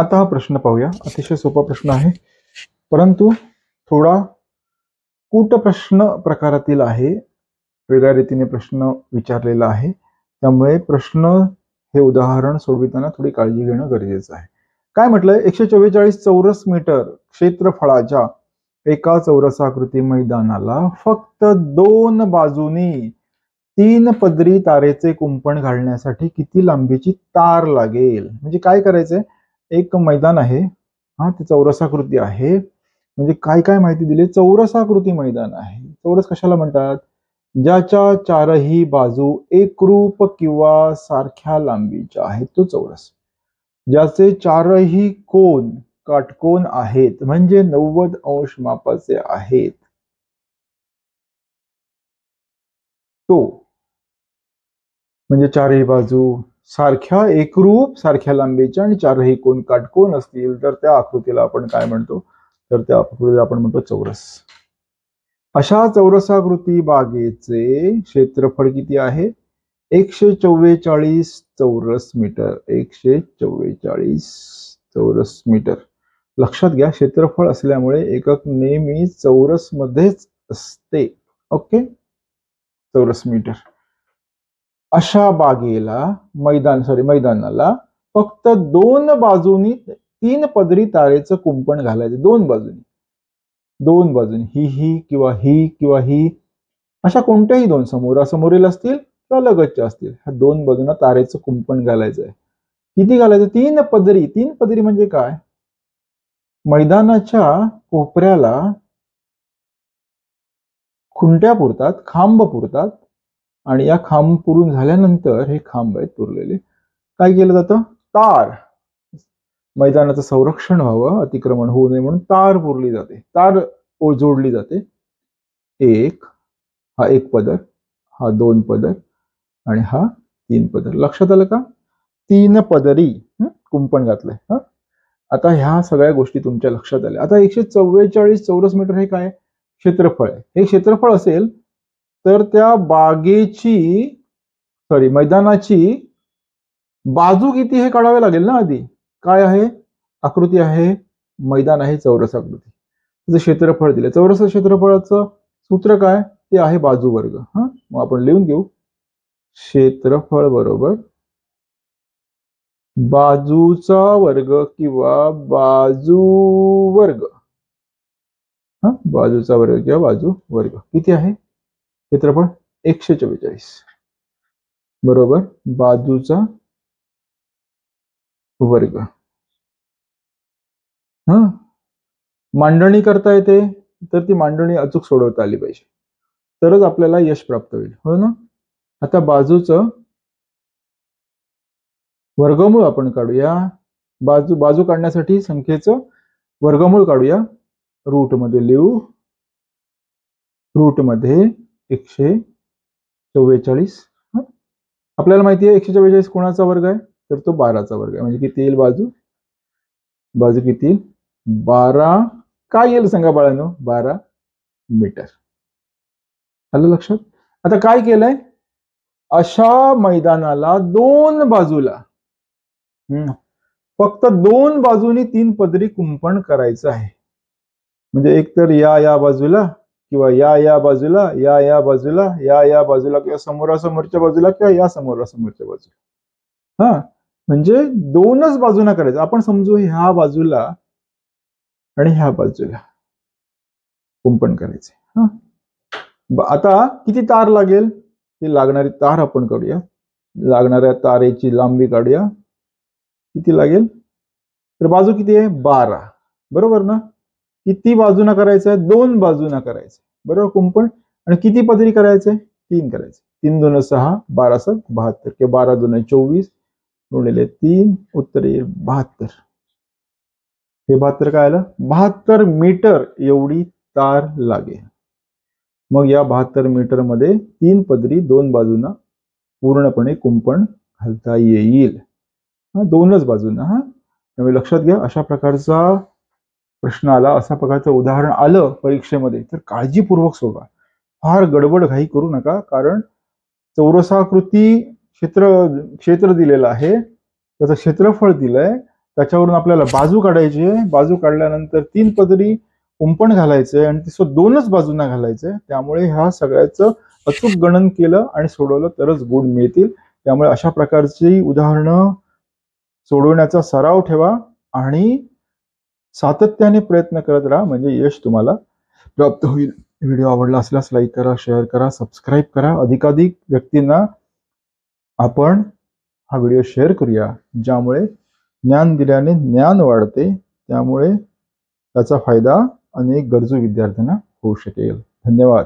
आता हा प्रश्न पाहूया. अतिशय सोपा प्रश्न आहे, परंतु थोडा कूट प्रश्न प्रकारातील आहे. वेगळ्या रीतीने प्रश्न विचारलेला आहे, त्यामुळे प्रश्न हे उदाहरण सोडविताना थोडी काळजी घेणं गरजेचं आहे. काय म्हटलंय? 144 चौरस मीटर क्षेत्रफळाच्या एका चौरसाकृती मैदानाला फक्त 2 बाजूनी 3 पदरी तारेचे कुंपण घालण्यासाठी किती लांबीची तार लागेल? म्हणजे काय करायचंय? एक मैदान आहे, हा ते चौरसाकृती आहे. म्हणजे काय काय माहिती दिली? चौरसाकृती मैदान आहे. चौरस कशाला म्हणतात? ज्याच्या चारही बाजू एकरूप किंवा सारख्या लांबीच्या आहेत तो चौरस. ज्याचे चारही कोन काटकोन आहेत, म्हणजे 90 अंश मापाचे आहेत, तो म्हणजे चारही बाजू सारख्या एकरूप सारख्या लांबीच्या आणि चारही कोन काटकोन असतील तर त्या आकृतीला आपण काय म्हणतो? तर त्या आकृतीला आपण म्हणतो चौरस. अशा चौरसाकृती बागेचे क्षेत्रफळ किती आहे? 144 चौरस मीटर. 144 चौरस मीटर. लक्षात घ्या, क्षेत्रफळ असल्यामुळे एकक नेहमी चौरस मध्येच असते. ओके, चौरस मीटर. अशा बागेला मैदानाला फक्त 2 बाजूनी 3 पदरी तारेचं कुंपण घालायचं. 2 बाजूनी ही किंवा ही अशा कोणत्याही 2 समोरासमोरील असतील किंवा लगतच्या असतील, ह्या 2 बाजूंना तारेचं कुंपण घालायचं आहे. किती घालायचं? 3 पदरी. 3 पदरी म्हणजे काय? मैदानाच्या कोपऱ्याला खुंट्या पुरतात, खांब पुरतात, आणि या खांब पुरून झाल्यानंतर हे खांब आहेत पुरलेले, काय केलं जातं? तार. मैदानाचं संरक्षण व्हावं, अतिक्रमण होऊ नये म्हणून तार पुरली जाते, तार जोडली जाते. हा एक पदर, हा 2 पदर आणि हा 3 पदर. लक्षात आलं का? 3 पदरी कुंपण घातलंय. आता ह्या सगळ्या गोष्टी तुमच्या लक्षात आल्या. आता 144 चौरस मीटर हे काय? क्षेत्रफळ आहे. हे क्षेत्रफळ असेल तर त्या मैदानाची बाजू किती हे काढावे लागेल ना आधी. काय आहे? आकृती आहे, मैदान आहे, चौरस आकृती. त्याचं क्षेत्रफळ दिलं. चौरस क्षेत्रफळाचं सूत्र काय? ते आहे बाजू वर्ग. मग आपण लिहून घेऊ, क्षेत्रफळ बरोबर बाजूचा वर्ग किंवा बाजू वर्ग. बाजूचा वर्ग किंवा बाजू वर्ग. किती आहे क्षेत्रफळ? 144 बरोबर बाजूचा वर्ग. मांडणी करता येते, तर ती मांडणी अचूक सोडवता आली पाहिजे, तरच आपल्याला यश प्राप्त होईल, हो ना? आता बाजूचं वर्गमूळ आपण काढूया. बाजू काढण्यासाठी संख्येचं वर्गमूळ काढूया. रूट मध्ये लिहू. रूट मध्ये 144. आपल्याला माहिती आहे 144 कोणाचा वर्ग आहे? तर तो 12चा वर्ग आहे. म्हणजे किती येईल बाजू किती येईल? 12. काय येईल सांगा बाळांनो? 12 मीटर. आलं लक्षात? आता काय केलंय? अशा मैदानाला 2 बाजूला फक्त 2 बाजूनी 3 पदरी कुंपण करायचं आहे. म्हणजे एक तर या बाजूला किंवा या बाजूला, या बाजूला, या बाजूला, किंवा समोरासमोरच्या बाजूला, किंवा या समोरासमोरच्या बाजूला. म्हणजे 2च बाजूना करायचं. आपण समजू ह्या बाजूला आणि ह्या बाजूला कुंपण करायचे. आता किती तार लागेल? ती लागणारी तार आपण काढूया. लागणाऱ्या तारेची लांबी काढूया. किती लागेल? तर बाजू किती आहे? 12 बरोबर ना? किती बाजूना करायचं आहे? 2 बाजूना करायचं बरोबर कुंपण. आणि किती पदरी करायचंय? 3 करायचे. 3 2 6, 12 7 72, किंवा 12 2 24 गुणिले 3, उत्तर येईल 72. हे 72 काय आलं? 72 मीटर एवढी तार लागेल. मग या 72 मीटर मध्ये 3 पदरी 2 बाजूना पूर्णपणे कुंपण घालता येईल. 2च बाजूना. त्यामुळे लक्षात घ्या, अशा प्रकारचा प्रश्न आला, अशा प्रकारचं उदाहरण आलं परीक्षेमध्ये तर काळजीपूर्वक सोडवा. फार गडबड घाई करू नका, कारण चौरसाकृती क्षेत्र दिलेलं आहे, त्याचं क्षेत्रफळ दिलंय, त्याच्यावरून आपल्याला बाजू काढायची आहे. बाजू काढल्यानंतर 3 पदरी कुंपण घालायचंय आणि ती 2च बाजूंना घालायचंय. त्यामुळे ह्या सगळ्याचं अचूक गणन केलं आणि सोडवलं तरच गुण मिळतील. त्यामुळे अशा प्रकारची उदाहरणं सोडवण्याचा सराव ठेवा आणि सातत्याने प्रयत्न करत राहा, म्हणजे यश तुम्हाला प्राप्त होईल. व्हिडिओ आवडला असल्यास लाईक करा, शेअर करा, सबस्क्राईब करा. अधिकाधिक व्यक्तींना आपण हा व्हिडिओ शेअर करूया, ज्यामुळे ज्ञान दिल्याने ज्ञान वाढते. त्यामुळे त्याचा फायदा अनेक गरजू विद्यार्थ्यांना होऊ शकेल. धन्यवाद.